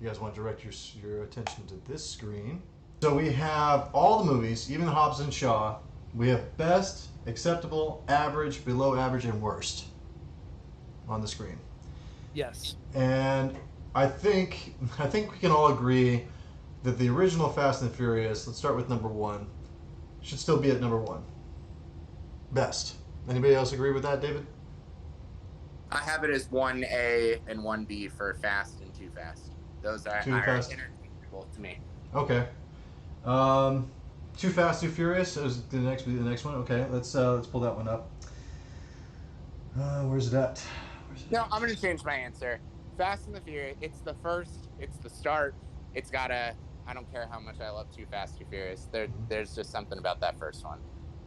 you guys want to direct your attention to this screen. So we have all the movies, even Hobbs and Shaw. We have best, acceptable, average, below average, and worst on the screen. Yes. And I think we can all agree that the original Fast and Furious, let's start with number 1, should still be at number 1. Best. Anybody else agree with that, David? I have it as 1A and 1B for Fast and Too Fast. Those are interchangeable to me. Okay. Too Fast, Too Furious is the next one. Okay, let's pull that one up. Where's it at? No, I'm gonna change my answer. Fast and the Furious. It's the first. It's the start. It's gotta. I don't care how much I love Too Fast, Too Furious. There's just something about that first one.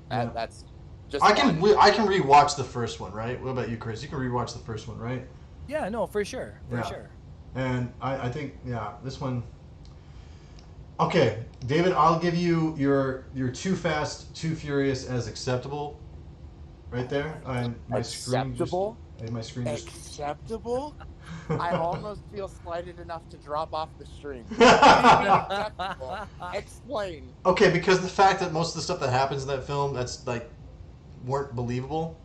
That's just. I can rewatch the first one, right? What about you, Chris? You can rewatch the first one, right? Yeah, no, for sure. And I think this one. Okay, David, I'll give you your Too Fast, Too Furious as acceptable. Right there. Acceptable. My screen just... Acceptable? I almost feel slighted enough to drop off the stream. Explain. Okay, because the fact that most of the stuff that happens in that film, that's like, weren't believable.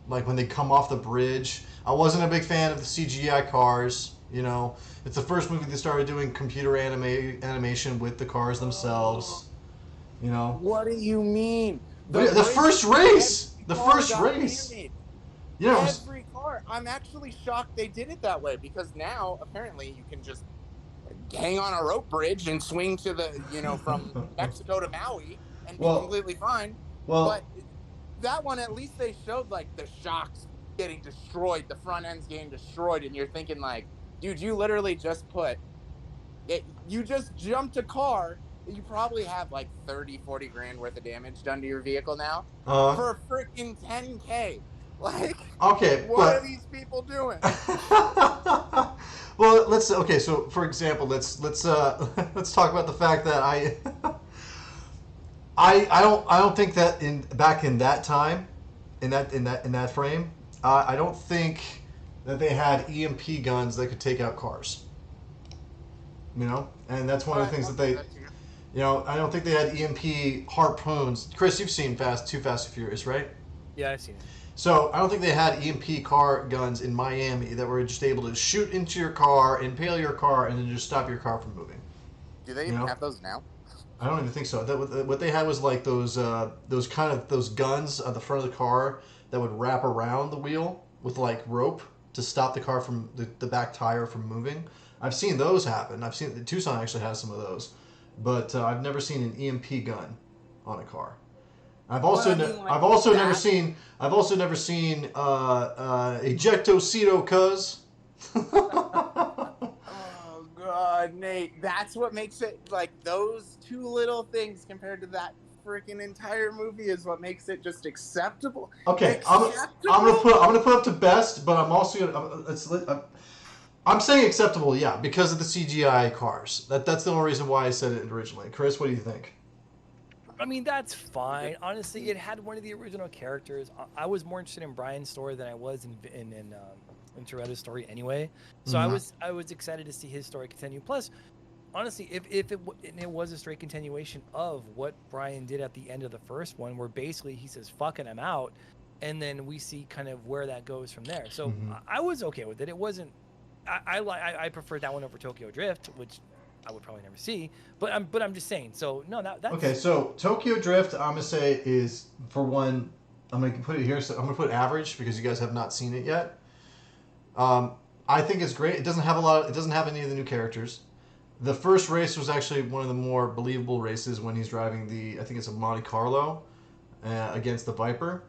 Like when they come off the bridge. I wasn't a big fan of the CGI cars, you know. It's the first movie they started doing computer animation with the cars themselves, you know. What do you mean? The first race! The first race! Yeah. Every car. I'm actually shocked they did it that way because now apparently you can just hang on a rope bridge and swing to the, from Mexico to Maui and be completely fine. But that one, at least they showed like the shocks getting destroyed, the front end's getting destroyed, and you're thinking like, dude, you literally just you just jumped a car. You probably have like 40 grand worth of damage done to your vehicle now for a freaking 10K. Like, okay, what are these people doing? Well, so for example, let's talk about the fact that I don't think that back in that time, in that frame, I don't think that they had EMP guns that could take out cars. You know, and that's one of the things that they. I don't think they had EMP harpoons. Chris, you've seen Too Fast and Furious, right? Yeah, I've seen it. So I don't think they had EMP car guns in Miami that were just able to shoot into your car, impale your car, and then just stop your car from moving. Do they even have those now? I don't even think so. What they had was like those guns at the front of the car that would wrap around the wheel with like rope to stop the car from the back tire from moving. I've seen those happen. I've seen Tucson actually has some of those. But I've never seen an EMP gun on a car. I've also never seen ejectocito, cuz. Oh God, Nate, that's what makes it like those two little things compared to that freaking entire movie is what makes it just acceptable. Okay, I'm gonna put up to best, but I'm also I'm saying acceptable, yeah, because of the CGI cars. That's the only reason why I said it originally. Chris, what do you think? I mean, that's fine. Honestly, it had one of the original characters. I was more interested in Brian's story than I was in Toretto's story anyway. So I was excited to see his story continue. Plus, honestly, if it was a straight continuation of what Brian did at the end of the first one, where basically he says "fucking I'm out," and then we see kind of where that goes from there. So I was okay with it. It wasn't. I preferred that one over Tokyo Drift, which I would probably never see. But I'm just saying. So no, that's okay. So Tokyo Drift, I'm gonna say is, for one, I'm gonna put it here. So I'm gonna put average because you guys have not seen it yet. I think it's great. It doesn't have any of the new characters. The first race was actually one of the more believable races when he's driving I think it's a Monte Carlo against the Viper.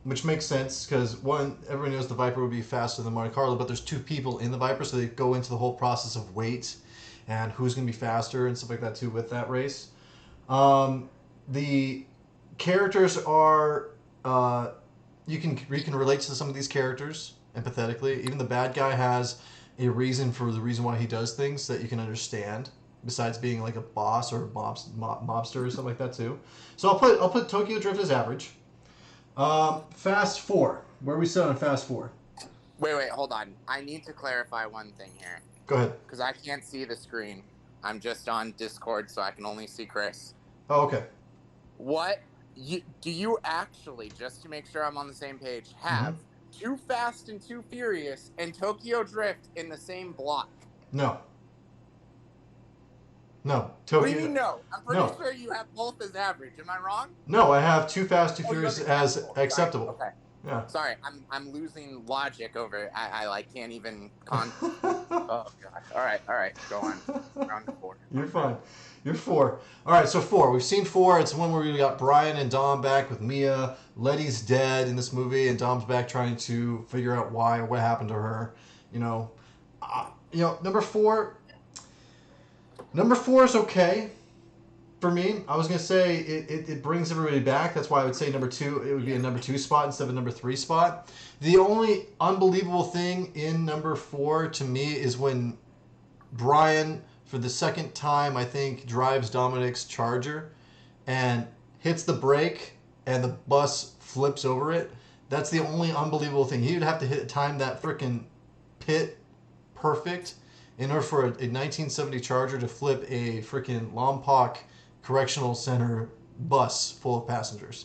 Which makes sense because, one, everybody knows the Viper would be faster than Monte Carlo, but there's two people in the Viper, so they go into the whole process of weight and who's going to be faster and stuff like that too with that race. The characters are you can relate to some of these characters empathetically. Even the bad guy has a reason for the reason why he does things that you can understand, besides being like a boss or a mobster or something like that too. So I'll put Tokyo Drift as average. Fast 4. Where are we set on Fast 4? Wait, hold on. I need to clarify one thing here. Go ahead. Because I can't see the screen. I'm just on Discord, so I can only see Chris. Oh, okay. Do you actually, just to make sure I'm on the same page, have Too Fast and Too Furious and Tokyo Drift in the same block? No. No. Tokyo. What do you mean no? I'm pretty sure you have both as average. Am I wrong? No, I have Too Fast, Too Furious as acceptable. Okay. Yeah. Sorry, I'm losing logic over it. I like can't even oh god. All right. Go on. Round 4. You're fine. You're 4. All right, so 4. We've seen 4. It's one where we got Brian and Dom back with Mia. Letty's dead in this movie, and Dom's back trying to figure out why or what happened to her. Number 4. Number 4 is okay. For me, I was going to say it brings everybody back. That's why I would say number 2. It would be a number 2 spot instead of a number 3 spot. The only unbelievable thing in number 4 to me is when Brian, for the second time, I think, drives Dominic's Charger and hits the brake and the bus flips over it. That's the only unbelievable thing. He would have to time that freaking pit perfect in order for a 1970 Charger to flip a freaking Lompoc Correctional Center bus full of passengers,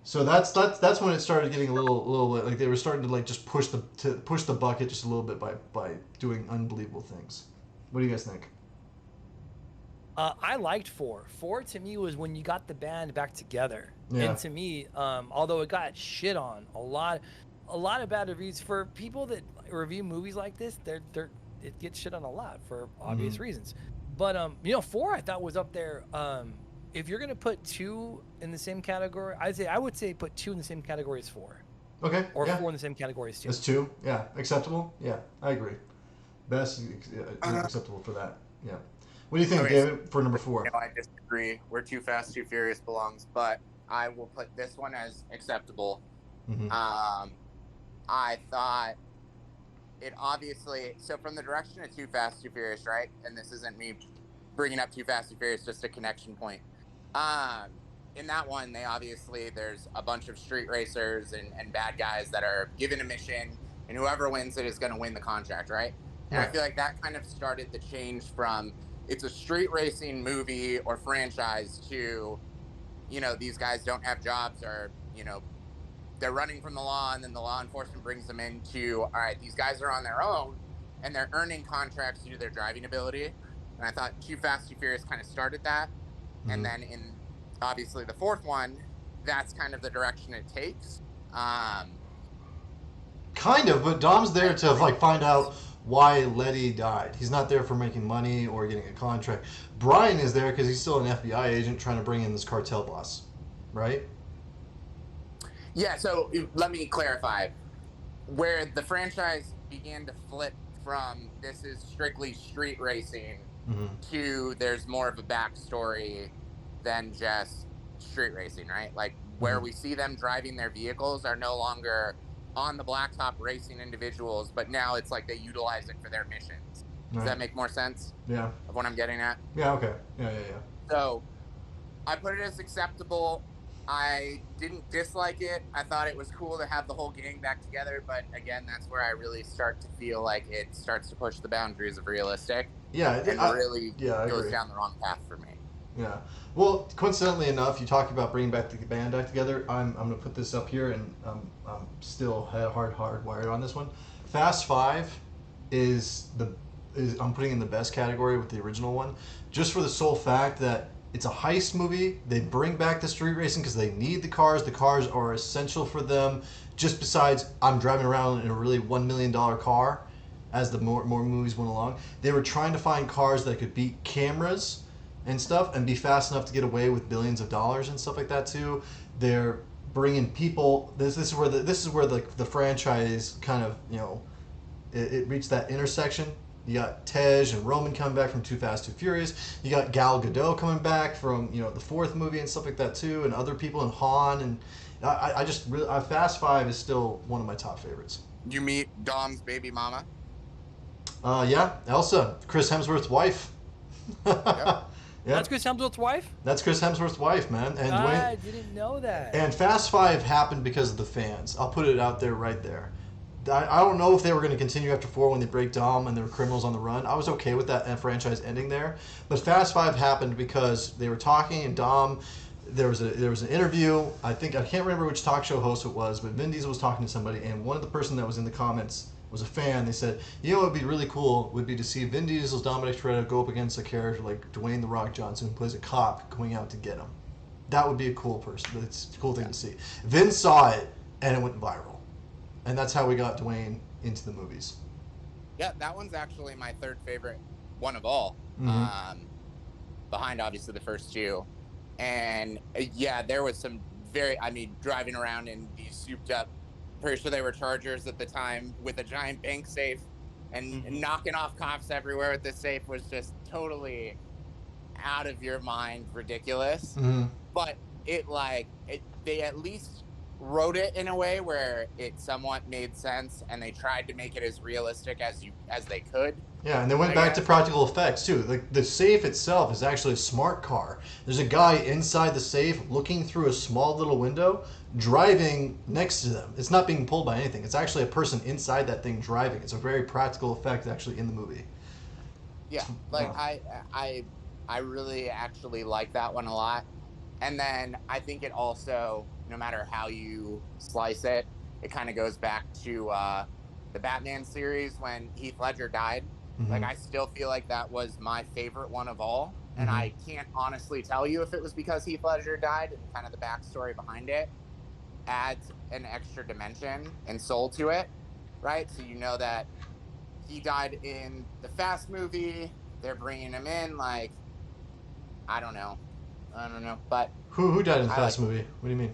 So that's when it started getting a little like they were starting to like just push the bucket just a little bit by doing unbelievable things. What do you guys think? I liked 4. 4 to me was when you got the band back together, and to me, although it got shit on a lot of bad reviews for people that review movies like this, it gets shit on a lot for obvious reasons. But 4 I thought was up there. If you're gonna put 2 in the same category, I would say put 2 in the same category as 4. Okay. Or 4 in the same category as 2. As 2, yeah, acceptable. Yeah, I agree. Best acceptable for that. Yeah. What do you think, David, for number 4? I disagree. Where Too Fast, Too Furious belongs, but I will put this one as acceptable. I thought it obviously, so from the direction of Too Fast, Too Furious, right? And this isn't me bringing up Too Fast, Too Furious, just a connection point. In that one, there's a bunch of street racers and bad guys that are given a mission, and whoever wins it is going to win the contract, right? And I feel like that kind of started the change from it's a street racing movie or franchise to, these guys don't have jobs or, they're running from the law, and then the law enforcement brings them into, all right, these guys are on their own, and they're earning contracts due to their driving ability. And I thought Too Fast, Too Furious kind of started that. And then in, obviously, the 4th one, that's kind of the direction it takes. Kind of, but Dom's there to find out why Letty died. He's not there for making money or getting a contract. Brian is there because he's still an FBI agent trying to bring in this cartel boss, right? Yeah, so let me clarify. Where the franchise began to flip from this is strictly street racing to there's more of a backstory than just street racing, right? Like where we see them driving their vehicles are no longer on the blacktop racing individuals, but now it's like they utilize it for their missions. Does that make more sense? Yeah. Of what I'm getting at? Yeah, okay. Yeah. So I put it as acceptable. I didn't dislike it. I thought it was cool to have the whole gang back together, but again, that's where I really start to feel like it starts to push the boundaries of realistic. Yeah, and really goes down the wrong path for me. Yeah. Well, coincidentally enough, you talked about bringing back the band back together. I'm going to put this up here, and I'm still hardwired on this one. Fast 5 is I'm putting in the best category with the original one, just for the sole fact that it's a heist movie. They bring back the street racing because they need the cars. The cars are essential for them. Just besides, I'm driving around in a really $1 million car as the more movies went along. They were trying to find cars that could beat cameras and stuff and be fast enough to get away with billions of dollars and stuff like that too. They're bringing people. This is where the franchise kind of, it reached that intersection. You got Tej and Roman coming back from Too Fast, Too Furious. You got Gal Gadot coming back from, the 4th movie and stuff like that too, and other people, and Han. And I just really, Fast 5 is still one of my top favorites. You meet Dom's baby mama? Yeah, Elsa, Chris Hemsworth's wife. Yep. Yep. That's Chris Hemsworth's wife? That's Chris Hemsworth's wife, man. And I didn't know that. And Fast 5 happened because of the fans. I'll put it out there right there. I don't know if they were going to continue after 4 when they break Dom and there were criminals on the run. I was okay with that franchise ending there. But Fast 5 happened because they were talking and Dom, there was an interview. I can't remember which talk show host it was, but Vin Diesel was talking to somebody, and one of the person that was in the comments was a fan. They said, you know what would be really cool would be to see Vin Diesel's Dominic Toretto go up against a character like Dwayne "The Rock" Johnson, who plays a cop going out to get him. That would be a cool person. It's a cool thing to see. Vin saw it, and it went viral. And that's how we got Dwayne into the movies. Yeah, that one's actually my third favorite one of all. Behind, obviously, the first two. And, yeah, there was some driving around in these souped up, pretty sure they were Chargers at the time, with a giant bank safe and knocking off cops everywhere with this safe was just totally out of your mind ridiculous. But they at least wrote it in a way where it somewhat made sense, and they tried to make it as realistic as they could. Yeah, and they went back to practical effects too. The safe itself is actually a smart car. There's a guy inside the safe looking through a small little window, driving next to them. It's not being pulled by anything. It's actually a person inside that thing driving. It's a very practical effect actually in the movie. Yeah, I really actually like that one a lot. And then I think it also, no matter how you slice it, it kind of goes back to the Batman series when Heath Ledger died. Like, I still feel like that was my favorite one of all. And I can't honestly tell you if it was because Heath Ledger died and kind of the backstory behind it adds an extra dimension and soul to it, right? So you know that he died in the Fast movie. They're bringing him in, like, I don't know, but who died in the Fast movie? What do you mean?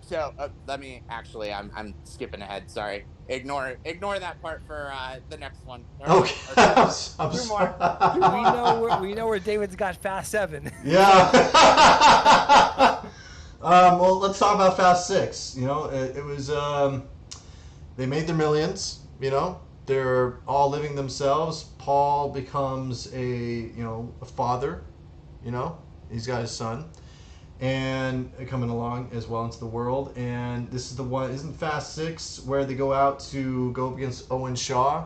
So let me actually, I'm skipping ahead. Sorry, ignore that part for the next one. Okay, I'm two more. We know where David's got Fast 7. Yeah. Well, let's talk about Fast 6. You know, it was they made their millions. You know, they're all living themselves. Paul becomes a father. You know, he's got his son, and coming along as well into the world. And this is the one, isn't Fast 6 where they go out to go up against Owen Shaw?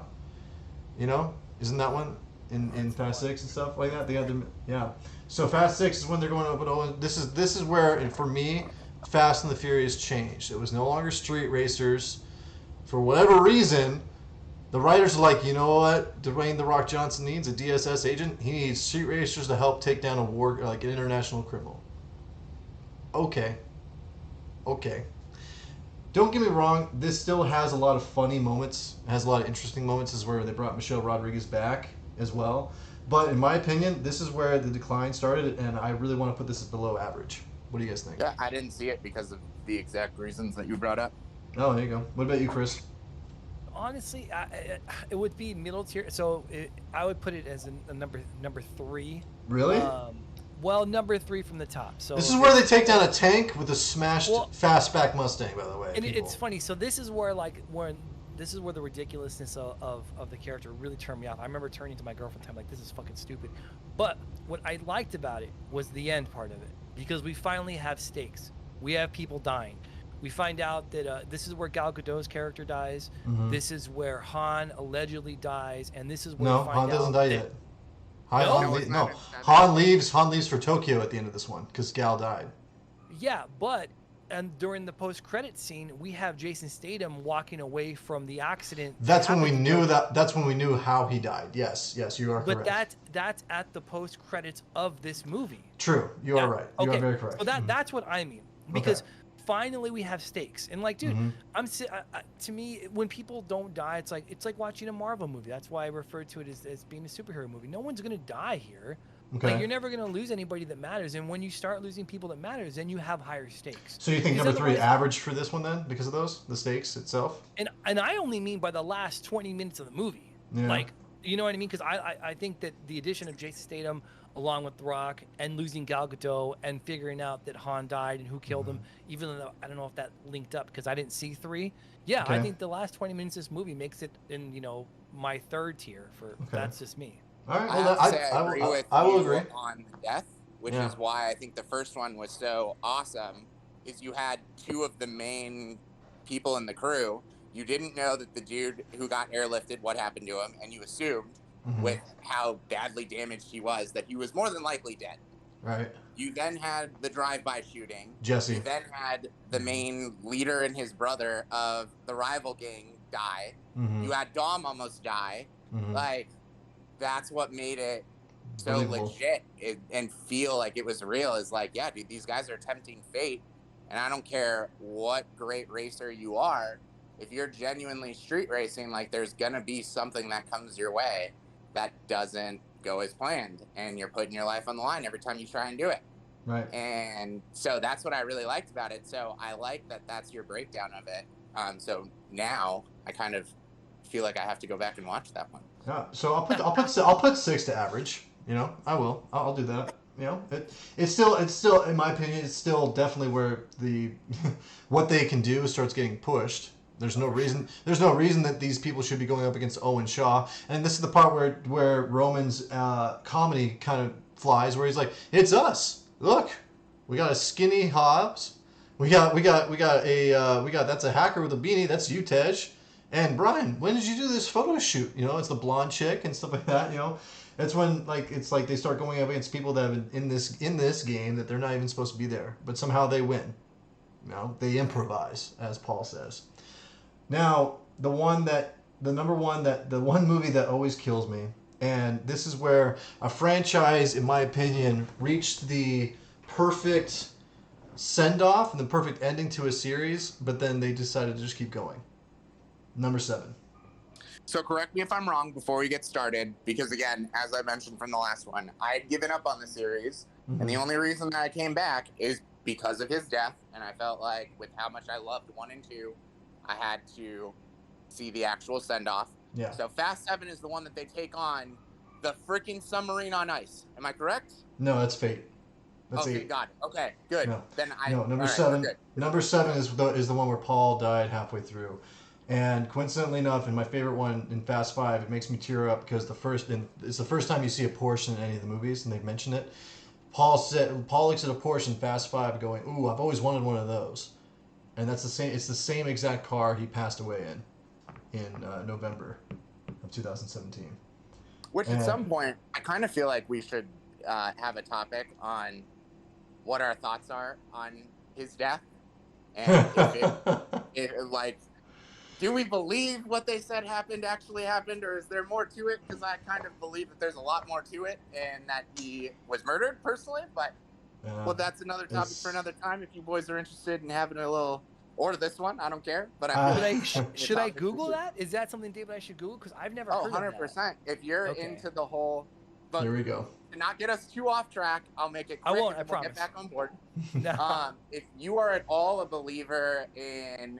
You know, isn't that one in Fast 6 and stuff like that? They had yeah. So Fast 6 is when they're going up with Owen. This is where, and for me, Fast and the Furious changed. It was no longer street racers. For whatever reason, the writers are like, you know what, Dwayne "The Rock" Johnson needs a DSS agent. He needs street racers to help take down an international criminal. Okay. Don't get me wrong, this still has a lot of funny moments. It has a lot of interesting moments. This is where they brought Michelle Rodriguez back as well. But in my opinion, this is where the decline started, and I really want to put this as below average. What do you guys think? Yeah, I didn't see it because of the exact reasons that you brought up. Oh, there you go. What about you, Chris? Honestly, it would be middle tier. So I would put it as a number 3. Really? Well, number 3 from the top. So this is where they take down a tank with a smashed fastback Mustang, by the way. And it's funny. So this is where this is where the ridiculousness of the character really turned me off. I remember turning to my girlfriend, like, this is fucking stupid. But what I liked about it was the end part of it, because we finally have stakes. We have people dying. We find out that this is where Gal Gadot's character dies. This is where Han allegedly dies, and this is where Han doesn't die yet. Han leaves for Tokyo at the end of this one because Gal died. Yeah, and during the post-credit scene, we have Jason Statham walking away from the accident. That's when we knew That's when we knew how he died. Yes, you are correct. But that's at the post-credits of this movie. True, you are right. You are very correct. So that's what I mean, because finally we have stakes. And like, dude, to me, when people don't die, it's like watching a Marvel movie. That's why I refer to it as being a superhero movie. No one's gonna die here. Okay. Like, you're never gonna lose anybody that matters, and when you start losing people that matters, then you have higher stakes. So you think number 3 average for this one then, because of the stakes itself? And I only mean by the last 20 minutes of the movie. Yeah. Like, you know what I mean? Because I think that the addition of Jason Statham along with The Rock and losing Gal Gadot and figuring out that Han died and who killed him, even though I don't know if that linked up because I didn't see 3. Yeah, I think the last 20 minutes of this movie makes it in, my 3rd tier for that's just me. All right, well, I will agree on death, which is why I think the first one was so awesome. Is you had 2 of the main people in the crew, you didn't know that the dude who got airlifted, what happened to him, and you assumed with how badly damaged he was that he was more than likely dead. Right. You then had the drive-by shooting. Jesse. You then had the main leader and his brother of the rival gang die. You had Dom almost die. Like, that's what made it so legit and feel like it was real. Is like, yeah, dude, these guys are tempting fate, and I don't care what great racer you are. If you're genuinely street racing, like, there's gonna be something that comes your way that doesn't go as planned, and you're putting your life on the line every time you try and do it. Right. And so that's what I really liked about it. So I like that that's your breakdown of it. So now I kind of feel like I have to go back and watch that one. Yeah. So I'll put 6 to average. You know, I will. I'll do that. You know, it's still in my opinion, it's still definitely where the what they can do starts getting pushed. There's no reason that these people should be going up against Owen Shaw. And this is the part where Roman's comedy kind of flies, where he's like, "It's us. Look, we got a skinny Hobbs. We got that's a hacker with a beanie. That's you, Tej. And Brian, when did you do this photo shoot? You know, it's the blonde chick and stuff like that. You know, that's when it's like they start going up against people that have been in this game that they're not even supposed to be there, but somehow they win. You know, they improvise, as Paul says. Now, the one movie that always kills me, and this is where a franchise, in my opinion, reached the perfect send-off and the perfect ending to a series, but then they decided to just keep going. Number 7. So correct me if I'm wrong before we get started, because again, as I mentioned from the last one, I had given up on the series, and the only reason that I came back is because of his death, and I felt like with how much I loved 1 and 2, I had to see the actual send-off. Yeah. So Fast 7 is the one that they take on the freaking submarine on ice. Am I correct? No, that's Fate. That's okay, 8. got it. Okay, good. No. Then Number 7. Number 7 is the one where Paul died halfway through. And coincidentally enough, in my favorite one in Fast 5, it makes me tear up because it's the first time you see a Porsche in any of the movies, and they've mentioned it. Paul looks at a Porsche in Fast 5 going, "Ooh, I've always wanted one of those." And that's the same. It's the same exact car he passed away in November of 2017. Which at some point, I kind of feel like we should have a topic on what our thoughts are on his death, and do we believe what they said actually happened, or is there more to it? Because I kind of believe that there's a lot more to it, and that he was murdered personally, but. Well, that's another topic for another time. If you boys are interested in having a little, or this one, I don't care. But should I Google that? Is that something, David, I should Google? Because I've never heard 100%. of that. If you're into the whole, but here we go. To not get us too off track, I'll make it quick. I won't. I we'll promise. Get back on board. No. If you are at all a believer in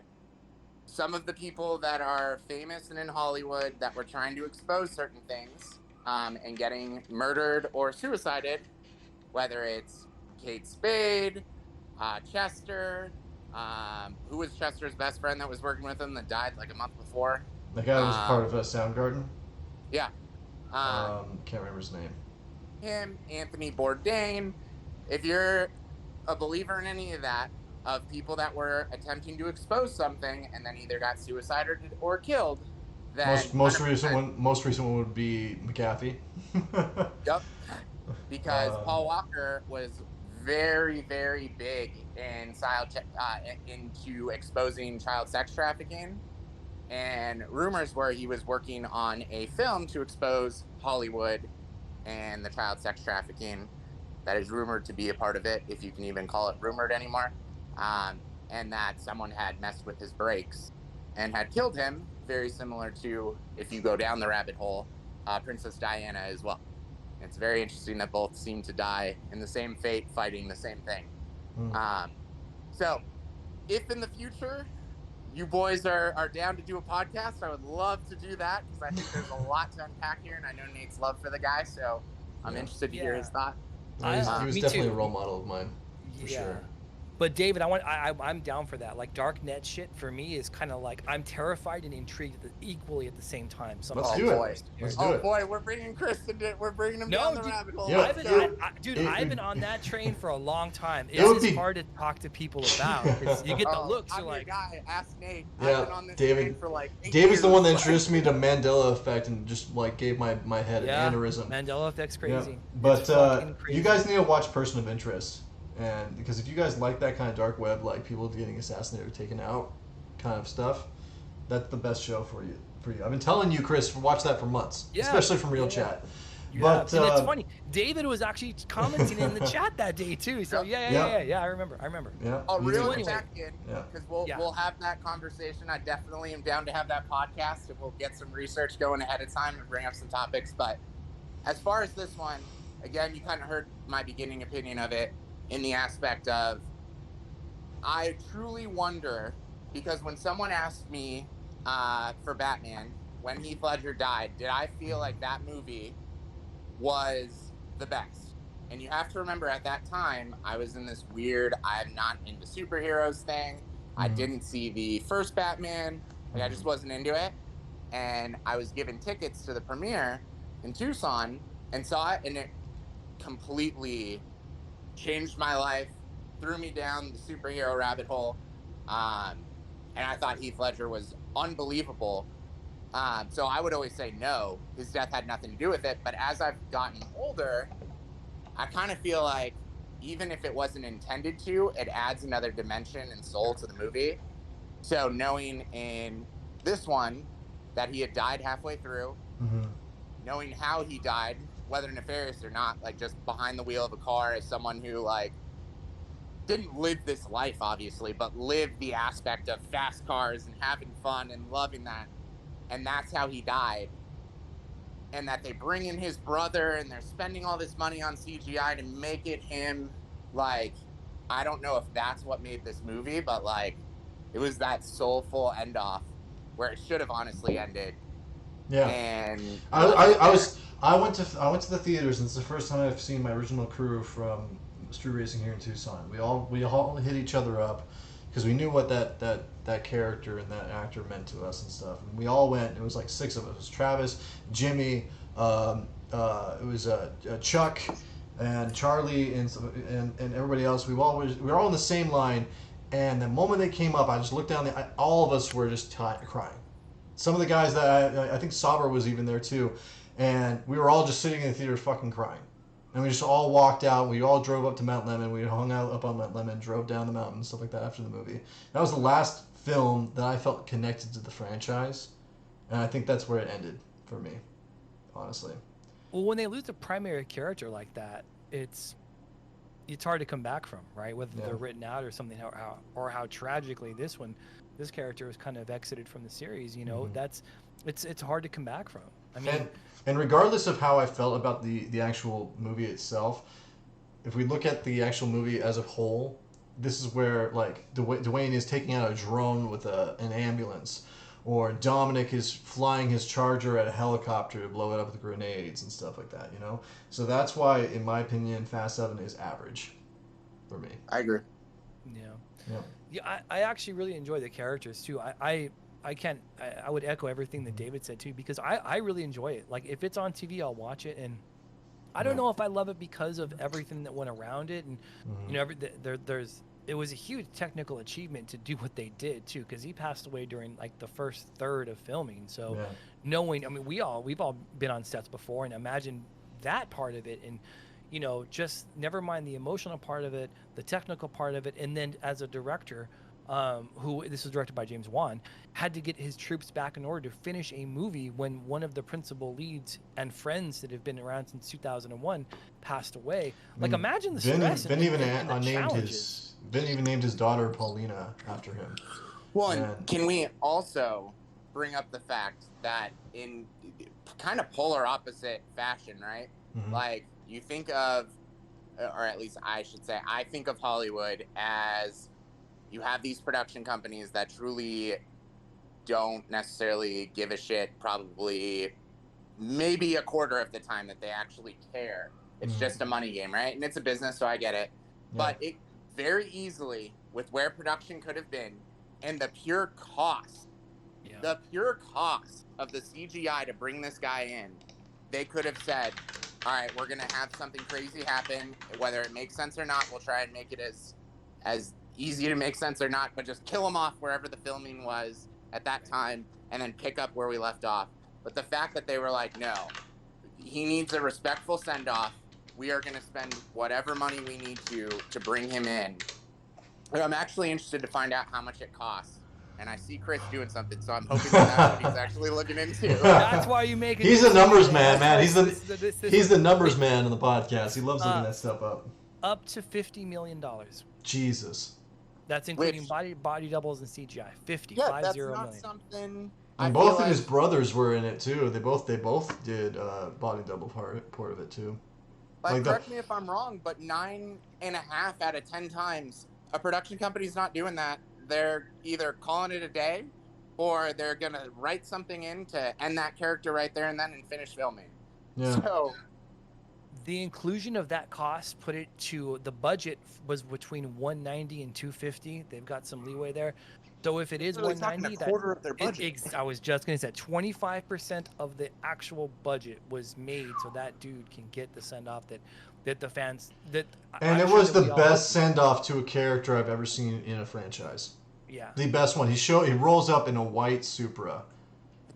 some of the people that are famous and in Hollywood that were trying to expose certain things, and getting murdered or suicided, whether it's Kate Spade, Chester, who was Chester's best friend that was working with him that died like a month before? The guy was part of Soundgarden? Yeah. Can't remember his name. Him, Anthony Bourdain. If you're a believer in any of that, of people that were attempting to expose something and then either got suicided or killed, then most recent one would be McAfee. Yep. Because Paul Walker was very, very big in into exposing child sex trafficking, and rumors were he was working on a film to expose Hollywood and the child sex trafficking that is rumored to be a part of it, if you can even call it rumored anymore, and that someone had messed with his brakes and had killed him, very similar to, if you go down the rabbit hole, Princess Diana as well. It's very interesting that both seem to die in the same fate, fighting the same thing. So, if in the future you boys are down to do a podcast, I would love to do that, because I think there's a lot to unpack here, and I know Nate's love for the guy, so I'm interested to hear his thought. He was definitely a role model of mine, for sure. But David, I'm down for that. Like dark net shit for me is kind of like I'm terrified and intrigued equally at the same time. Let's Oh do boy. it. Let's do Oh it. boy, we're bringing we're bringing him down No, the dude, rabbit hole. Yeah, I've been on that train for a long time. It would It's be- hard to talk to people about because you get the looks. I'm You're your like, guy. Ask Nate. Yeah, I've been on this David- train for like 8 David's the one that years. introduced me to Mandela effect and just like gave my head yeah, an aneurysm. Mandela effect's crazy. Yeah. But It's fucking crazy. you guys need to watch Person of Interest, and because if you guys like that kind of dark web, like people getting assassinated or taken out, kind of stuff, that's the best show for you. I've been telling you, Chris, watch that for months, Yeah. especially from Yeah. ReelChat. You But have. And it's funny. David was actually commenting in the chat that day too. So yeah. I remember. Yeah, I'll you reel do. it Anyway. back in Yeah. because Yeah. we'll have that conversation. I definitely am down to have that podcast, and we'll get some research going ahead of time and bring up some topics. But as far as this one, again, you kind of heard my beginning opinion of it in the aspect of I truly wonder, because when someone asked me for Batman when Heath Ledger died, did I feel like that movie was the best? And you have to remember, at that time, I was in this weird, I'm not into superheroes thing. I didn't see the first Batman. Like, I just wasn't into it. And I was given tickets to the premiere in Tucson and saw it, and it completely changed my life, threw me down the superhero rabbit hole. And I thought Heath Ledger was unbelievable. So I would always say no, his death had nothing to do with it. But as I've gotten older, I kind of feel like even if it wasn't intended to, it adds another dimension and soul to the movie. So knowing in this one that he had died halfway through, knowing how he died, whether nefarious or not, like just behind the wheel of a car as someone who like didn't live this life, obviously, but lived the aspect of fast cars and having fun and loving that. And that's how he died. And that they bring in his brother and they're spending all this money on CGI to make it him. Like, I don't know if that's what made this movie, but like, it was that soulful end off where it should have honestly ended. Yeah. And I went to the theaters, and it's the first time I've seen my original crew from Street Racing here in Tucson. We all hit each other up because we knew what that character and that actor meant to us and stuff. And we all went. It was like 6 of us. It was Travis, Jimmy, it was Chuck, and Charlie, and everybody else. We were all in the same line. And the moment they came up, I just looked down. All of us were just crying. Some of the guys that I think Sauber was even there too, and we were all just sitting in the theater fucking crying. And we just all walked out. We all drove up to Mount Lemmon. We hung out up on Mount Lemmon, drove down the mountain, and stuff like that after the movie. That was the last film that I felt connected to the franchise, and I think that's where it ended for me, honestly. Well, when they lose a primary character like that, it's hard to come back from, right? Whether they're written out or something, or how tragically this character was kind of exited from the series. You know, it's hard to come back from. I mean, and regardless of how I felt about the actual movie itself, if we look at the actual movie as a whole, this is where like Dwayne is taking out a drone with an ambulance, or Dominic is flying his Charger at a helicopter to blow it up with grenades and stuff like that. You know, so that's why, in my opinion, Fast 7 is average for me. I agree. Yeah, I actually really enjoy the characters too. I would echo everything that David said too, because I really enjoy it. Like if it's on TV, I'll watch it, and I don't know if I love it because of everything that went around it, and you know, it was a huge technical achievement to do what they did too, because he passed away during like the first third of filming. So knowing, I mean, we've all been on sets before, and imagine that part of it, and you know, just never mind the emotional part of it, the technical part of it, and then as a director, who this was directed by James Wan, had to get his troops back in order to finish a movie when one of the principal leads and friends that have been around since 2001 passed away. Like, imagine the stress. Vin even named his daughter Paulina after him. Well, and can we also bring up the fact that in kind of polar opposite fashion, right? Like, you think of, or at least I should say, I think of Hollywood as you have these production companies that truly don't necessarily give a shit, probably maybe a quarter of the time that they actually care. It's just a money game, right? And it's a business, so I get it. But very easily with where production could have been and the pure cost. Yeah. The pure cost of the CGI to bring this guy in, they could have said, all right, we're going to have something crazy happen. Whether it makes sense or not, we'll try and make it as easy to make sense or not, but just kill him off wherever the filming was at that time and then pick up where we left off. But the fact that they were like, no, he needs a respectful send-off. We are going to spend whatever money we need to bring him in. I'm actually interested to find out how much it costs. And I see Chris doing something, so I'm hoping that's what he's actually looking into. That's why you make it. He's a numbers man. He's the numbers man in the podcast. He loves looking that stuff up. Up to $50 million. Jesus. That's including body doubles and CGI. 50. Yeah, that's $50 not million. something. And both of his brothers were in it too. They both did body double part of it too. Like correct me if I'm wrong, but 9.5 out of 10 times a production company's not doing that. They're either calling it a day, or they're gonna write something in to end that character right there and then and finish filming. Yeah. So the inclusion of that cost put it to the budget was between 190 and 250. They've got some leeway there. So if it is 190, a quarter of their budget. I was just gonna say 25% of the actual budget was made so that dude can get the send off that the fans And it was the best send off to a character I've ever seen in a franchise. Yeah. The best one. He rolls up in a white Supra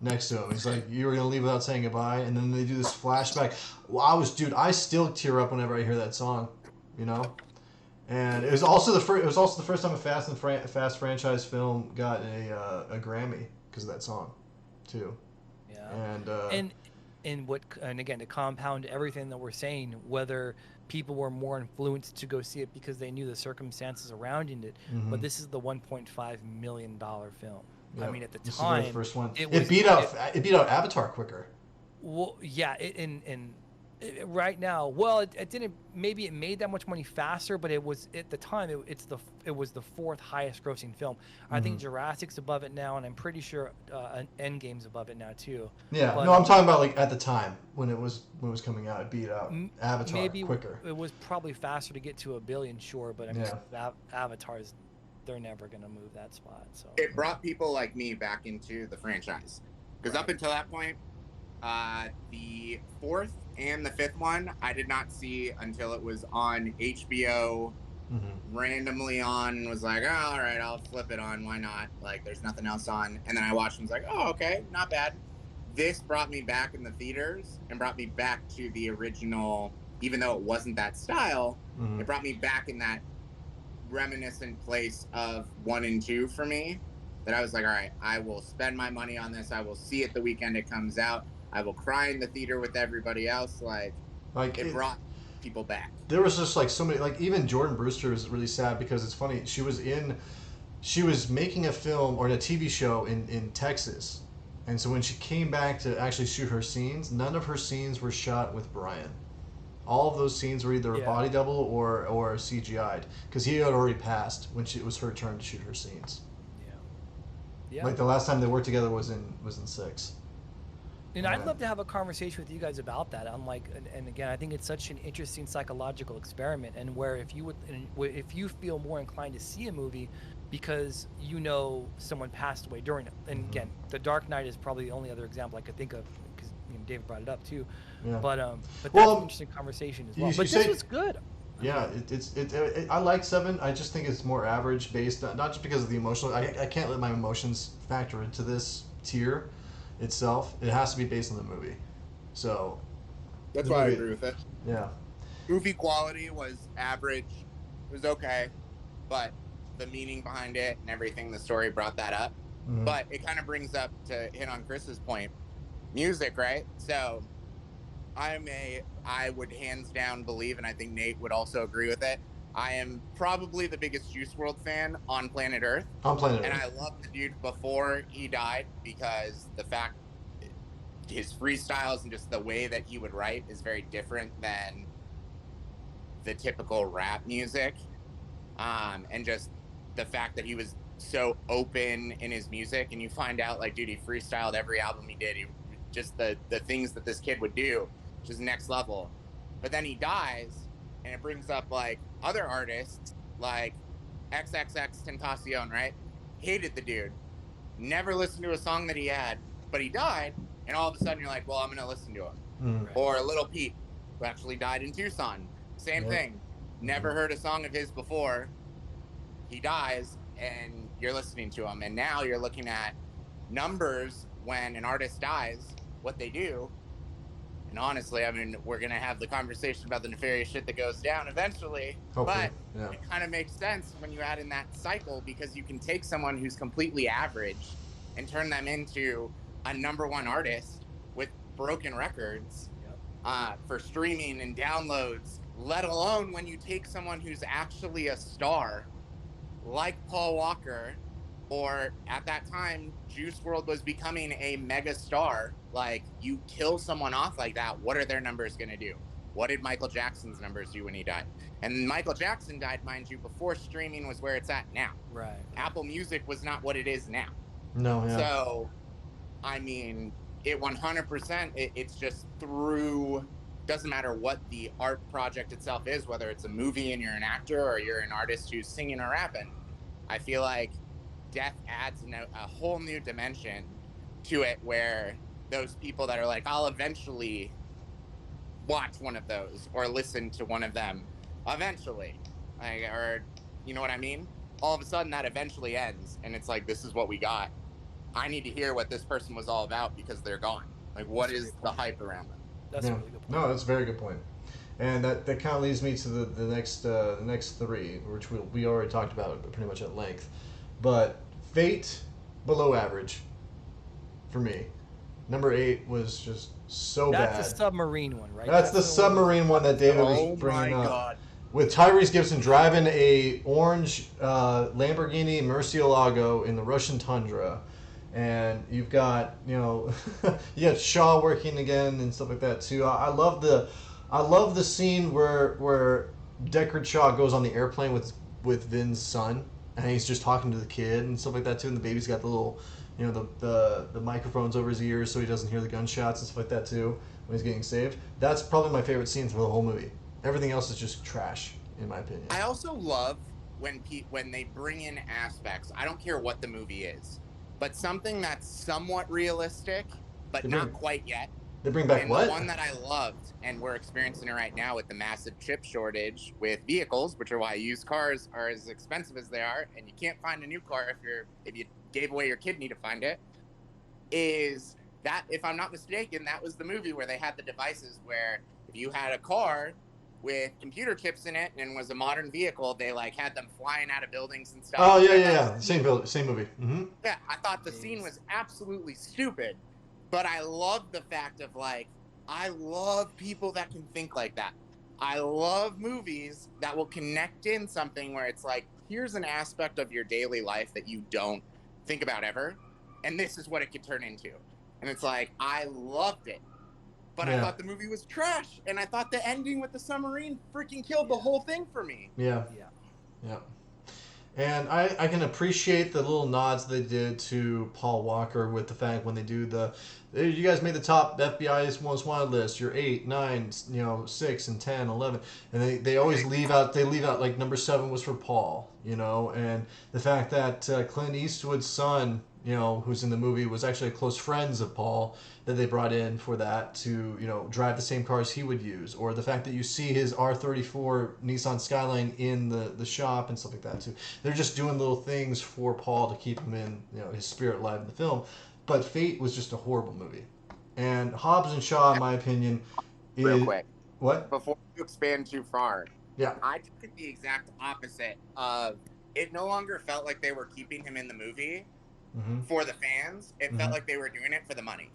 next to him. He's like, "You were gonna leave without saying goodbye," and then they do this flashback. Well, I still tear up whenever I hear that song, you know. And it was also the first time a Fast franchise film got a Grammy because of that song, too. Yeah. And again, to compound everything that we're saying, whether people were more influenced to go see it because they knew the circumstances surrounding it, but this is the $1.5 million film. Yep. I mean, at the this time, is the first one. It beat out Avatar quicker. Well, yeah, right now, well, it didn't. Maybe it made that much money faster, but it was at the time. It was the fourth highest grossing film. I think Jurassic's above it now, and I'm pretty sure Endgame's above it now too. Yeah, but, no, I'm talking about like at the time when it was coming out, it beat out Avatar quicker. It was probably faster to get to $1 billion, sure, but I mean, Avatar's, they're never gonna move that spot. So it brought people like me back into the franchise because up until that point, the fourth and the fifth one I did not see until it was on HBO, randomly on, and was like, oh, all right, I'll flip it on. Why not? Like, there's nothing else on. And then I watched and was like, oh, okay, not bad. This brought me back in the theaters and brought me back to the original, even though it wasn't that style. It brought me back in that reminiscent place of 1 and 2 for me, that I was like, all right, I will spend my money on this. I will see it the weekend it comes out. I will cry in the theater with everybody else. Like it brought people back. There was just like so many, like even Jordan Brewster is really sad because it's funny. She was making a film or a TV show in Texas. And so when she came back to actually shoot her scenes, none of her scenes were shot with Brian. All of those scenes were either a body double or CGI'd because he had already passed when it was her turn to shoot her scenes. Yeah. Like the last time they worked together was in 6. And I'd love to have a conversation with you guys about that. I'm like, and again, I think it's such an interesting psychological experiment, and where if you feel more inclined to see a movie because you know someone passed away during it, and again, The Dark Knight is probably the only other example I could think of because David brought it up too. Yeah. But that's an interesting conversation as well. But this was good. Yeah, I like 7. I just think it's more average based, not just because of the emotional. I can't let my emotions factor into this tier itself. It has to be based on the movie. So that's why I agree with it. Yeah. Movie quality was average. It was okay, but the meaning behind it and everything, the story brought that up. But it kind of brings up, to hit on Chris's point, music, right? So I would hands down believe, and I think Nate would also agree with it, I am probably the biggest Juice WRLD fan on planet Earth. And I loved the dude before he died because the fact his freestyles and just the way that he would write is very different than the typical rap music. And just the fact that he was so open in his music, and you find out, like, dude, he freestyled every album he did. Just the things that this kid would do, which is next level. But then he dies, and it brings up, like, other artists like XXX Tentacion, right? Hated the dude. Never listened to a song that he had, but he died, and all of a sudden you're like, well, I'm gonna listen to him. Mm. Or Little Peep, who actually died in Tucson. Same thing. Never heard a song of his before. He dies, and you're listening to him. And now you're looking at numbers when an artist dies, what they do. And honestly, I mean, we're going to have the conversation about the nefarious shit that goes down eventually. Hopefully, but it kind of makes sense when you add in that cycle, because you can take someone who's completely average and turn them into a #1 artist with broken records for streaming and downloads, let alone when you take someone who's actually a star like Paul Walker, or at that time, Juice WRLD was becoming a mega star. Like, you kill someone off like that, what are their numbers going to do? What did Michael Jackson's numbers do when he died? And Michael Jackson died, mind you, before streaming was where it's at now. Right. Apple Music was not what it is now. No, yeah. So, I mean, it 100%, it's just through, doesn't matter what the art project itself is, whether it's a movie and you're an actor or you're an artist who's singing or rapping. I feel like death adds a whole new dimension to it, where those people that are like, I'll eventually watch one of those or listen to one of them eventually, like, or you know what I mean? All of a sudden that eventually ends, and it's like, this is what we got. I need to hear what this person was all about because they're gone. Like, what is the hype around them? That's a really good point. No, that's a very good point. And that kind of leads me to the next three, which we already talked about pretty much at length. But Fate, below average for me. Number 8 was just so bad. That's the submarine one, right? That's the submarine one that David was bringing up. God. With Tyrese Gibson driving a orange Lamborghini Murcielago in the Russian tundra. And you've got, you got Shaw working again and stuff like that too. I love the scene where Deckard Shaw goes on the airplane with Vin's son, and he's just talking to the kid and stuff like that too. And the baby's got the little, the microphones over his ears so he doesn't hear the gunshots and stuff like that too when he's getting saved. That's probably my favorite scene from the whole movie. Everything else is just trash, in my opinion. I also love when they bring in aspects. I don't care what the movie is, but something that's somewhat realistic, but not quite yet. They bring back what? The one that I loved, and we're experiencing it right now with the massive chip shortage with vehicles, which are why used cars are as expensive as they are, and you can't find a new car if you gave away your kidney to find it, is that, if I'm not mistaken, that was the movie where they had the devices where if you had a car with computer chips in it and was a modern vehicle, they like had them flying out of buildings and stuff. Oh yeah. Same movie. Mm-hmm. Yeah, I thought the scene was absolutely stupid, but I love the fact of like, I love people that can think like that. I love movies that will connect in something where it's like, here's an aspect of your daily life that you don't think about ever, and this is what it could turn into. And it's like, I loved it. But I thought the movie was trash, and I thought the ending with the submarine freaking killed the whole thing for me. Yeah. And I can appreciate the little nods they did to Paul Walker with the fact when they do you guys made the top FBI's most wanted list. You're 8, 9, 6, and 10, 11, and they always leave out like number 7 was for Paul, and the fact that Clint Eastwood's son, who's in the movie, was actually close friends of Paul, that they brought in for that to, drive the same cars he would use. Or the fact that you see his R34 Nissan Skyline in the shop and stuff like that too. They're just doing little things for Paul to keep him in, his spirit alive in the film. But Fate was just a horrible movie. And Hobbs and Shaw, in my opinion, is... Real quick. What? Before you expand too far. Yeah. I took it the exact opposite of, it no longer felt like they were keeping him in the movie for the fans. It felt like they were doing it for the money.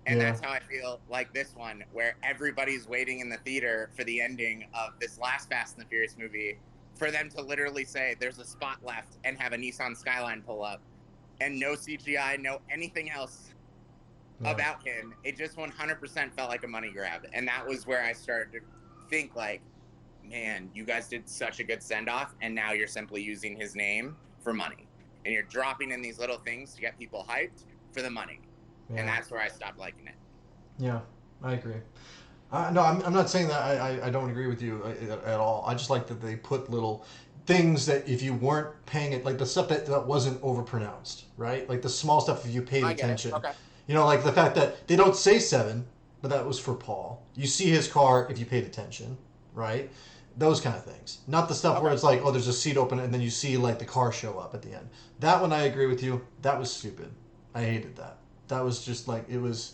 And that's how I feel like this one, where everybody's waiting in the theater for the ending of this last Fast and the Furious movie, for them to literally say there's a spot left and have a Nissan Skyline pull up, and no CGI, no anything else about him. It just 100% felt like a money grab. And that was where I started to think like, man, you guys did such a good send-off, and now you're simply using his name for money. And you're dropping in these little things to get people hyped for the money. Yeah. And that's where I stopped liking it. Yeah, I agree. No, I'm not saying that I don't agree with you at all. I just like that they put little things that if you weren't paying it, like the stuff that wasn't overpronounced, right? Like the small stuff if you paid I get it. attention. Okay. You know, like the fact that they don't say 7, but that was for Paul. You see his car if you paid attention, right? Those kind of things. Not the stuff where it's like, oh, there's a seat open and then you see like the car show up at the end. That one I agree with you. That was stupid. I hated that. That was just like, it was,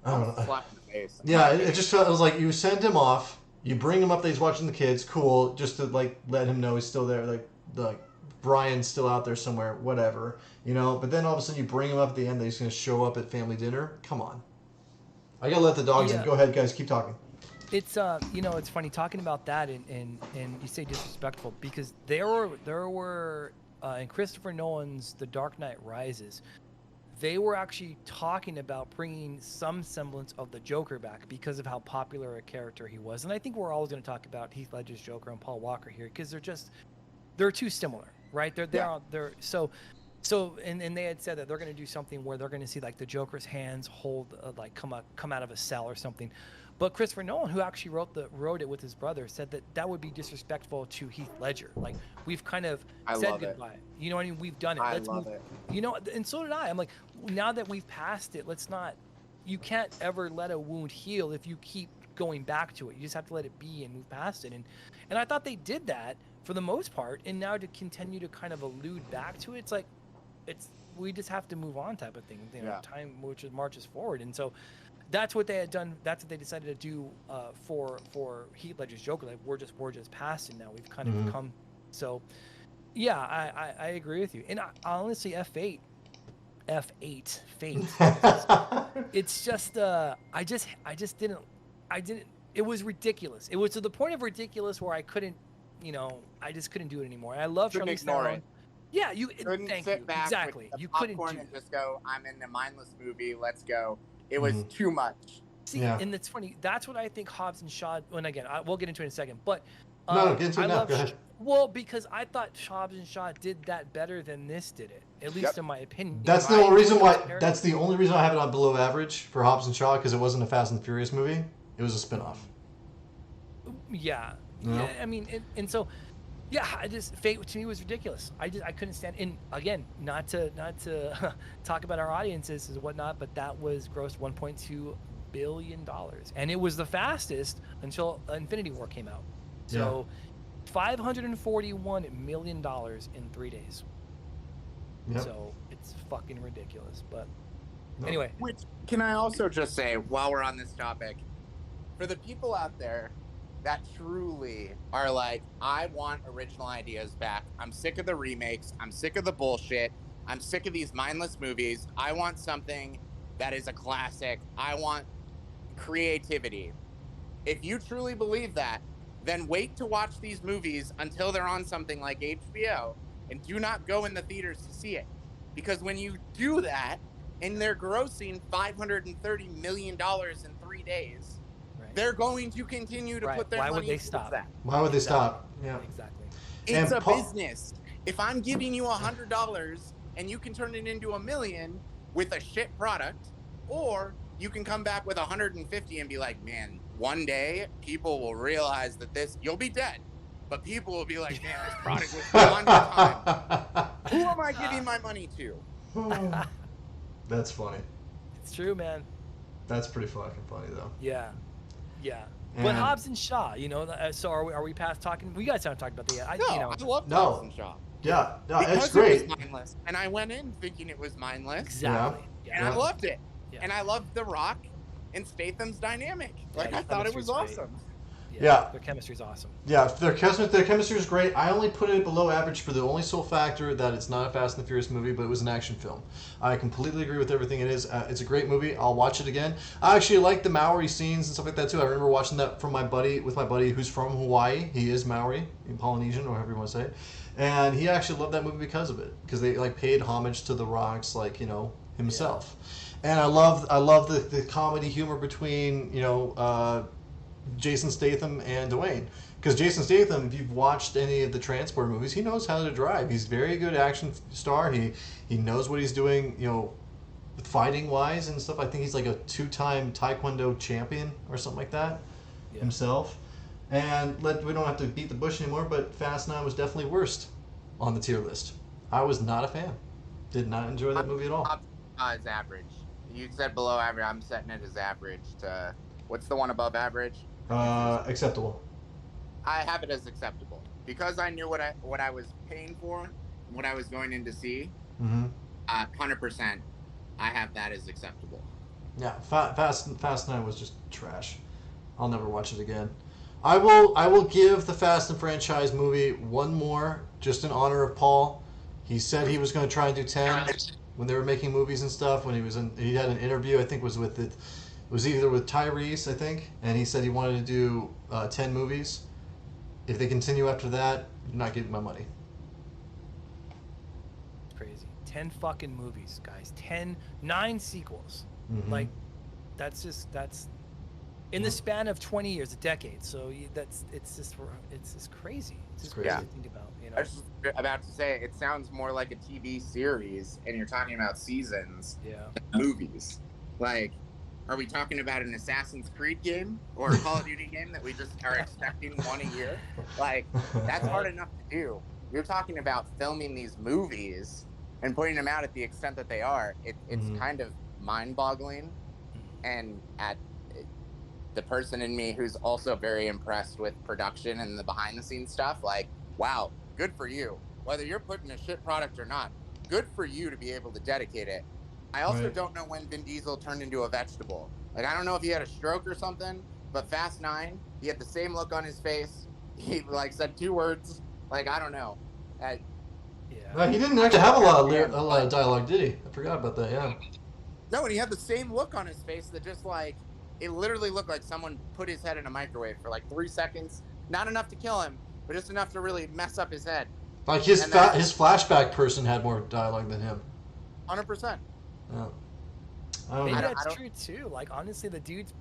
I don't know. Slap in the face. Yeah, it just felt, it was like you send him off, you bring him up that he's watching the kids, cool, just to like let him know he's still there, like Brian's still out there somewhere, whatever, you know. But then all of a sudden you bring him up at the end that he's going to show up at family dinner. Come on, I gotta let the dogs in. Go ahead, guys, keep talking. It's you know, it's funny talking about that and you say disrespectful because there were in Christopher Nolan's The Dark Knight Rises, they were actually talking about bringing some semblance of the Joker back because of how popular a character he was. And I think we're always going to talk about Heath Ledger's Joker and Paul Walker here because they're too similar, right? They're so and they had said that they're going to do something where they're going to see like the Joker's hands hold like come out of a cell or something. But Christopher Nolan, who actually wrote it with his brother, said that would be disrespectful to Heath Ledger. Like we've kind of said goodbye. You know what I mean? We've done it. I love it. You know, and so did I. I'm like, now that we've passed it, let's not. You can't ever let a wound heal if you keep going back to it. You just have to let it be and move past it. And I thought they did that for the most part. And now to continue to kind of allude back to it, it's like, we just have to move on type of thing. You know, time which marches forward. And so. That's what they had done. That's what they decided to do for Heath Ledger's Joker. Like we're just past it now. We've kind of come. So, yeah, I agree with you. And I honestly, F8, Fate. It's just I didn't. It was ridiculous. It was to the point of ridiculous where I couldn't, you know, I just couldn't do it anymore. I love Charlize Theron. Yeah, you couldn't sit back exactly. With the you couldn't do and just go. I'm in a mindless movie. Let's go. It was too much. See, and it's funny. That's what I think Hobbs and Shaw. And again, we'll get into it in a second. But no, get into it now. Go ahead. Well, because I thought Hobbs and Shaw did that better than this did it. At least in my opinion. That's the only reason why. That's the only reason I have it on below average for Hobbs and Shaw because it wasn't a Fast and the Furious movie. It was a spinoff. Yeah. Yeah. I mean, and so. Yeah, Fate to me was ridiculous. I couldn't stand. And again, not to talk about our audiences and whatnot, but that was grossed $1.2 billion, and it was the fastest until Infinity War came out. So, $541 million in 3 days. Yep. So it's fucking ridiculous. But anyway, which can I also just say while we're on this topic, for the people out there that truly are like, I want original ideas back. I'm sick of the remakes. I'm sick of the bullshit. I'm sick of these mindless movies. I want something that is a classic. I want creativity. If you truly believe that, then wait to watch these movies until they're on something like HBO and do not go in the theaters to see it. Because when you do that and they're grossing $530 million in 3 days, they're going to continue to put their money. Why would they stop? Why would they stop? Yeah, exactly. It's a business. If I'm giving you $100 and you can turn it into $1 million with a shit product, or you can come back with 150 and be like, man, one day people will realize that you'll be dead, but people will be like, man, this product was beyond your time. Who am I giving my money to? That's funny. It's true, man. That's pretty fucking funny, though. Yeah. Yeah, but Hobbs and Shaw, you know. So are we past talking? We guys haven't talked about the. I love Hobbs and Shaw. Yeah, because it's great. It was mindless, and I went in thinking it was mindless. Exactly. And I loved it. And I loved The Rock and Statham's dynamic. Like I thought it was awesome. Yeah, their chemistry's awesome. Yeah, their chemistry is great. I only put it below average for the only sole factor that it's not a Fast and the Furious movie, but it was an action film. I completely agree with everything it is. It's a great movie. I'll watch it again. I actually like the Maori scenes and stuff like that too. I remember watching that with my buddy who's from Hawaii. He is Maori, Polynesian, or however you want to say it. And he actually loved that movie because of it, because they like paid homage to The Rock's himself. Yeah. And I love the comedy humor between Jason Statham and Dwayne, because Jason Statham, if you've watched any of the Transport movies, he knows how to drive. He's a very good action star. He knows what he's doing, fighting wise and stuff. I think he's like a 2-time Taekwondo champion or something like that himself. And we don't have to beat the bush anymore, but Fast 9 was definitely worst on the tier list. I was not a fan. Did not enjoy that movie at all. As average. You said below average. I'm setting it as average. What's the one above average? Acceptable. I have it as acceptable because I knew what I was paying for, what I was going in to see. 100%. I have that as acceptable. Yeah, Fast 9 was just trash. I'll never watch it again. I will give the Fast and franchise movie one more, just in honor of Paul. He said he was going to try and do 10 when they were making movies and stuff. When he had an interview, I think it was either with Tyrese, I think, and he said he wanted to do 10 movies. If they continue after that, I'm not getting my money. It's crazy. 10 fucking movies, guys. 9 sequels. Like, that's in the span of 20 years, a decade. So it's just crazy. It's just crazy to think about. You know? I was just about to say, it sounds more like a TV series, and you're talking about seasons, than movies. Like, are we talking about an Assassin's Creed game or a Call of Duty game that we just are expecting one a year? Like, that's hard enough to do. You're talking about filming these movies and putting them out at the extent that they are. It's kind of mind-boggling. And at the person in me who's also very impressed with production and the behind-the-scenes stuff, like, wow, good for you. Whether you're putting a shit product or not, good for you to be able to dedicate it. I also don't know when Vin Diesel turned into a vegetable. Like, I don't know if he had a stroke or something, but Fast 9, he had the same look on his face. He, like, said 2 words. Like, I don't know. Well, he didn't actually have a lot of dialogue, did he? I forgot about that, yeah. No, and he had the same look on his face that just, like, it literally looked like someone put his head in a microwave for, like, 3 seconds. Not enough to kill him, but just enough to really mess up his head. Like, his flashback person had more dialogue than him. 100%. Yeah. Maybe that's true too. Like, honestly, the dude's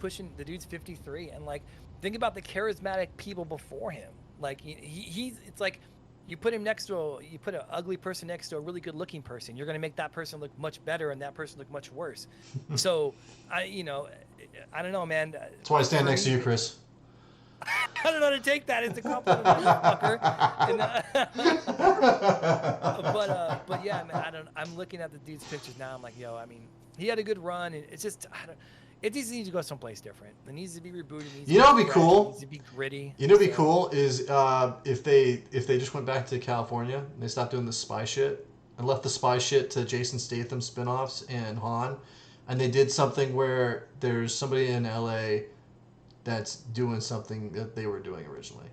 53, and like, think about the charismatic people before him. Like, it's like you put an ugly person next to a really good looking person. You're gonna make that person look much better and that person look much worse. So I don't know, man. That's why I stand next to you, Chris. I don't know how to take that as a compliment, fucker. But yeah, man, I'm looking at the dude's pictures now. I'm like, yo, I mean, he had a good run, and it's just, it just needs to go someplace different. It needs to be rebooted. You know, what'd be cool? It needs to be gritty. You know, what'd be cool is if they just went back to California and they stopped doing the spy shit and left the spy shit to Jason Statham spinoffs and Han, and they did something where there's somebody in LA that's doing something that they were doing originally.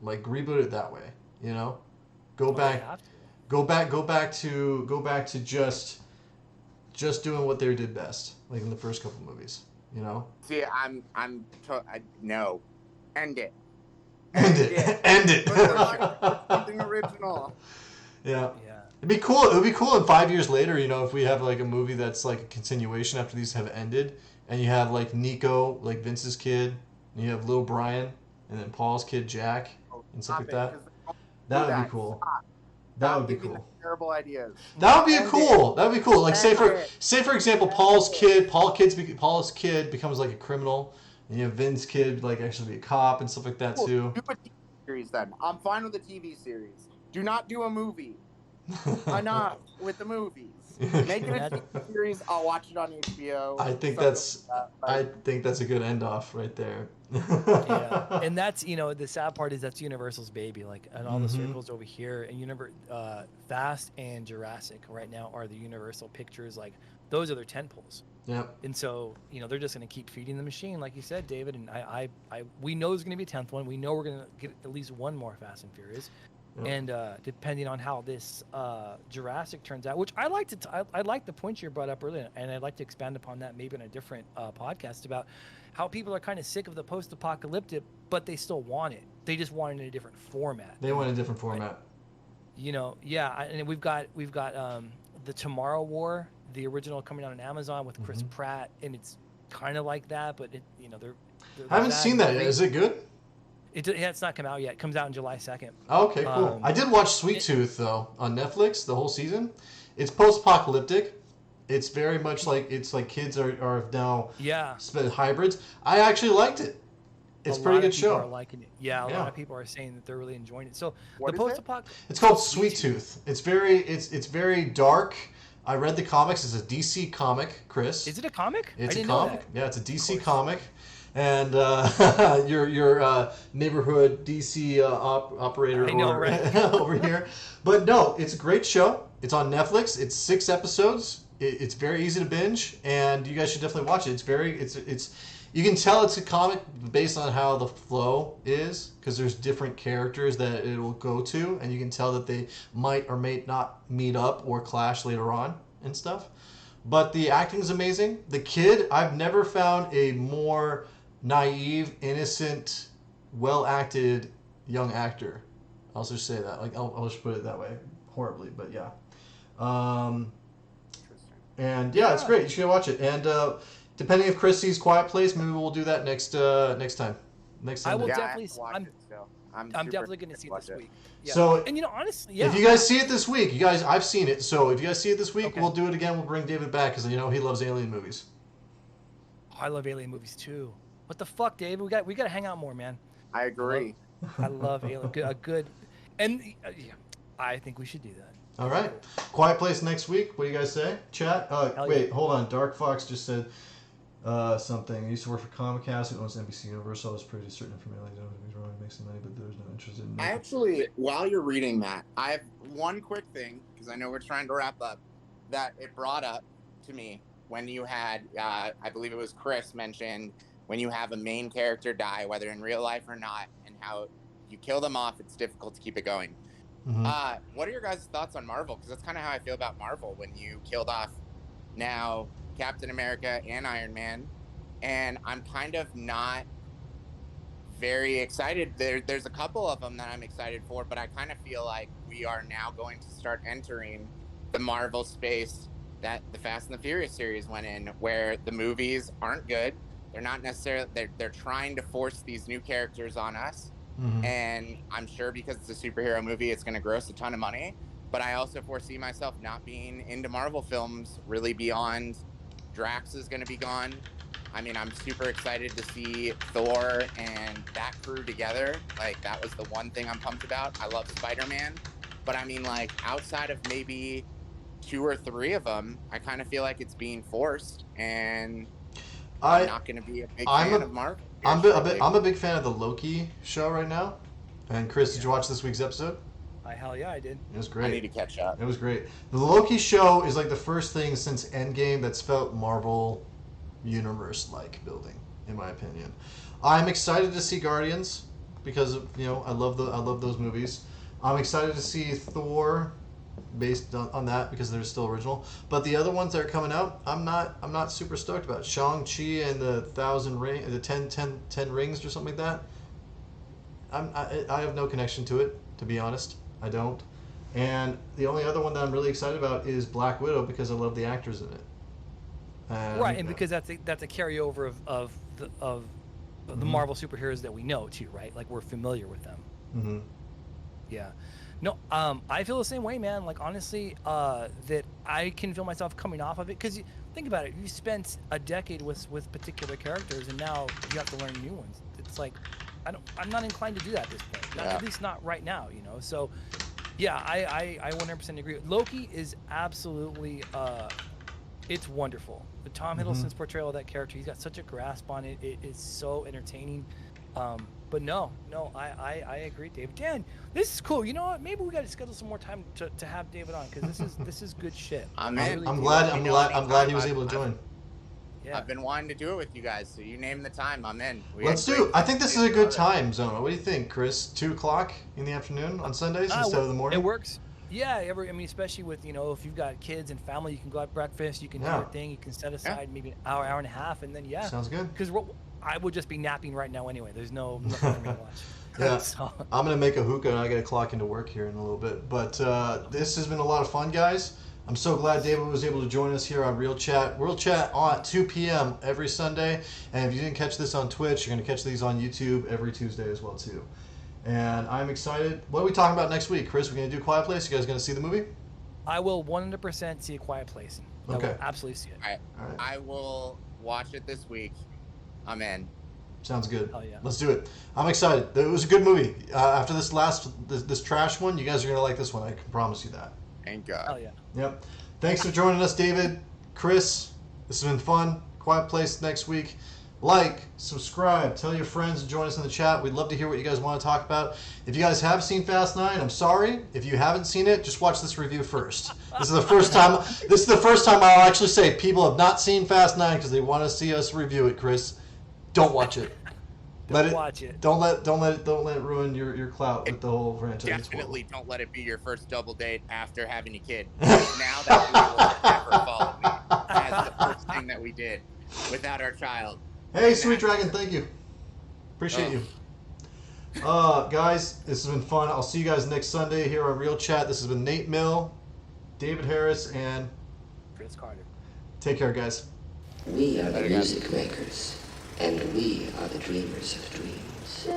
Like, reboot it that way, you know? Go back to just doing what they did best, like in the first couple movies, you know? See, no. End it. End it. Something original. Yeah. It'd be cool. It would be cool in 5 years later, you know, if we have like a movie that's like a continuation after these have ended, and you have like Nico, like Vince's kid, and you have Lil Brian, and then Paul's kid Jack, and stuff like that. That would be cool. That would be cool. Terrible ideas. That would be cool. That would be cool. Like, say for example, Paul's kid becomes like a criminal, and you have Vince's kid like actually be a cop and stuff like that too. Do a TV series then. I'm fine with a TV series. Do not do a movie. Enough with the movies. Make it a TV series. I'll watch it on HBO. I think that's a good end off right there. Yeah, and that's, you know, the sad part is that's Universal's baby. Like, and all the circles over here, and Fast and Jurassic right now are the Universal Pictures. Like, those are their tentpoles. Yeah. And so, you know, they're just going to keep feeding the machine, like you said, David. And we know there's going to be a 10th one. We know we're going to get at least one more Fast and Furious. Yep. And depending on how this Jurassic turns out, which I like the point you brought up earlier, and I'd like to expand upon that maybe in a different podcast about how people are kind of sick of the post-apocalyptic, but they still want it. They just want it in a different format. They want a different format. Right? You know, yeah. And we've got the Tomorrow War, the original coming out on Amazon with Chris Pratt, and it's kind of like that, but they're I haven't seen that yet. Is it good? It's not come out yet. It comes out on July 2nd. Okay, cool. I did watch Sweet Tooth, though, on Netflix, the whole season. It's post-apocalyptic. It's very much like kids are now hybrids. I actually liked it. It's a pretty good people show. are liking it. Yeah, a lot of people are saying that they're really enjoying it. So What the is it? post-apocalypse. It's called Sweet Tooth. It's very dark. I read the comics. It's a DC comic, Chris. Is it a comic? It's I didn't a comic. know that. Yeah, it's a DC comic. And your neighborhood DC operator over here. But no, it's a great show. It's on Netflix. It's 6 episodes. It's very easy to binge, and you guys should definitely watch it. It's you can tell it's a comic based on how the flow is, because there's different characters that it will go to, and you can tell that they might or may not meet up or clash later on and stuff. But the acting is amazing. The kid, I've never found a more naive, innocent, well-acted young actor. I'll just say that. Like I'll just put it that way, horribly, but yeah. And yeah, it's great. You should watch it. And depending if Chris sees Quiet Place, maybe we'll do that next time. I will Yeah, definitely. I'm definitely going to see it this week. Yeah. So, and honestly, yeah. If you guys see it this week, I've seen it. So if you guys see it this week, Okay. we'll do it again. We'll bring David back because he loves alien movies. Oh, I love alien movies too. What the fuck, David? We got to hang out more, man. I agree. I love alien. And I think we should do that. All right. Quiet Place next week. What do you guys say? Chat? Wait, hold on. Dark Fox just said something. I used to work for Comcast. It owns NBC Universal. I was pretty certain information. I don't know if he's wrong. It makes some money, but there's no interest in I actually, while you're reading that, I have one quick thing, because I know we're trying to wrap up, that it brought up to me when you had, I believe it was Chris mentioned, when you have a main character die, whether in real life or not, and how you kill them off, it's difficult to keep it going. Mm-hmm. What are your guys' thoughts on Marvel? Because that's kind of how I feel about Marvel when you killed off now Captain America and Iron Man, and I'm kind of not very excited. There's a couple of them that I'm excited for, but I kind of feel like we are now going to start entering the Marvel space that the Fast and the Furious series went in, where the movies aren't good. They're not necessarily, they're trying to force these new characters on us. Mm-hmm. And I'm sure because it's a superhero movie, it's going to gross a ton of money. But I also foresee myself not being into Marvel films really beyond Drax is going to be gone. I mean, I'm super excited to see Thor and that crew together. Like, that was the one thing I'm pumped about. I love Spider-Man. But I mean, like, outside of maybe 2 or 3 of them, I kind of feel like it's being forced. And I'm not going to be a big fan of Marvel. I'm a big fan of the Loki show right now. And Chris, did you watch this week's episode? Hell yeah, I did. It was great. I need to catch up. It was great. The Loki show is like the first thing since Endgame that's felt Marvel universe-like building, in my opinion. I'm excited to see Guardians because I love those movies. I'm excited to see Thor based on that because they're still original. But the other ones that are coming out, I'm not super stoked about. Shang-Chi and the 10 rings or something like that. I have no connection to it, to be honest. I don't. And the only other one that I'm really excited about is Black Widow because I love the actors in it. Right, and because that's a carryover of the Marvel superheroes that we know too, right? Like we're familiar with them. Mm-hmm. Yeah. No, I feel the same way, man. Like honestly, that I can feel myself coming off of it because think about it. You spent a decade with particular characters, and now you have to learn new ones. It's like I'm not inclined to do that at this point. At least not right now, So, yeah, I 100% agree. Loki is absolutely it's wonderful. The Tom Hiddleston's portrayal of that character, he's got such a grasp on it. It is so entertaining. But no, I agree, David. Dan, this is cool. You know what? Maybe we got to schedule some more time to have David on because this is good shit. I'm glad he was able to join. Yeah. I've been wanting to do it with you guys, so you name the time, I'm in. Let's do it. I think this is a good time zone. What do you think, Chris? 2:00 in the afternoon on Sundays instead of the morning? It works. Yeah, especially with, if you've got kids and family, you can go have breakfast, you can do your thing, you can set aside maybe an hour and a half, and then, Sounds good. Because I would just be napping right now anyway. There's nothing for me to watch. Yeah, So. I'm going to make a hookah, and I got to clock into work here in a little bit. But this has been a lot of fun, guys. I'm so glad David was able to join us here on ReelChat. ReelChat on at 2 p.m. every Sunday. And if you didn't catch this on Twitch, you're going to catch these on YouTube every Tuesday as well, too. And I'm excited. What are we talking about next week, Chris? We're going to do Quiet Place? You guys going to see the movie? I will 100% see A Quiet Place. Okay. I will absolutely see it. All right. I will watch it this week. I'm in. Sounds good. Hell yeah. Let's do it. I'm excited. It was a good movie. After this trash one, you guys are gonna like this one. I can promise you that. Thank God. Hell yeah. Yep. Thanks for joining us, David, Chris. This has been fun. Quiet Place next week. Like, subscribe, tell your friends, and join us in the chat. We'd love to hear what you guys want to talk about. If you guys have seen Fast 9, I'm sorry. If you haven't seen it, just watch this review first. This is the first time. This is the first time I'll actually say people have not seen Fast 9 because they want to see us review it. Chris, don't watch it. Watch it. Don't let it ruin your clout with the whole franchise. Definitely don't let it be your first double date after having a kid. Now that we will never follow me as the first thing that we did without our child. Hey, Sweet Dragon, thank you. Appreciate you. Guys, this has been fun. I'll see you guys next Sunday here on ReelChat. This has been Nate Mill, David Harris, and Chris Carter. Take care, guys. We are the music makers, and we are the dreamers of dreams.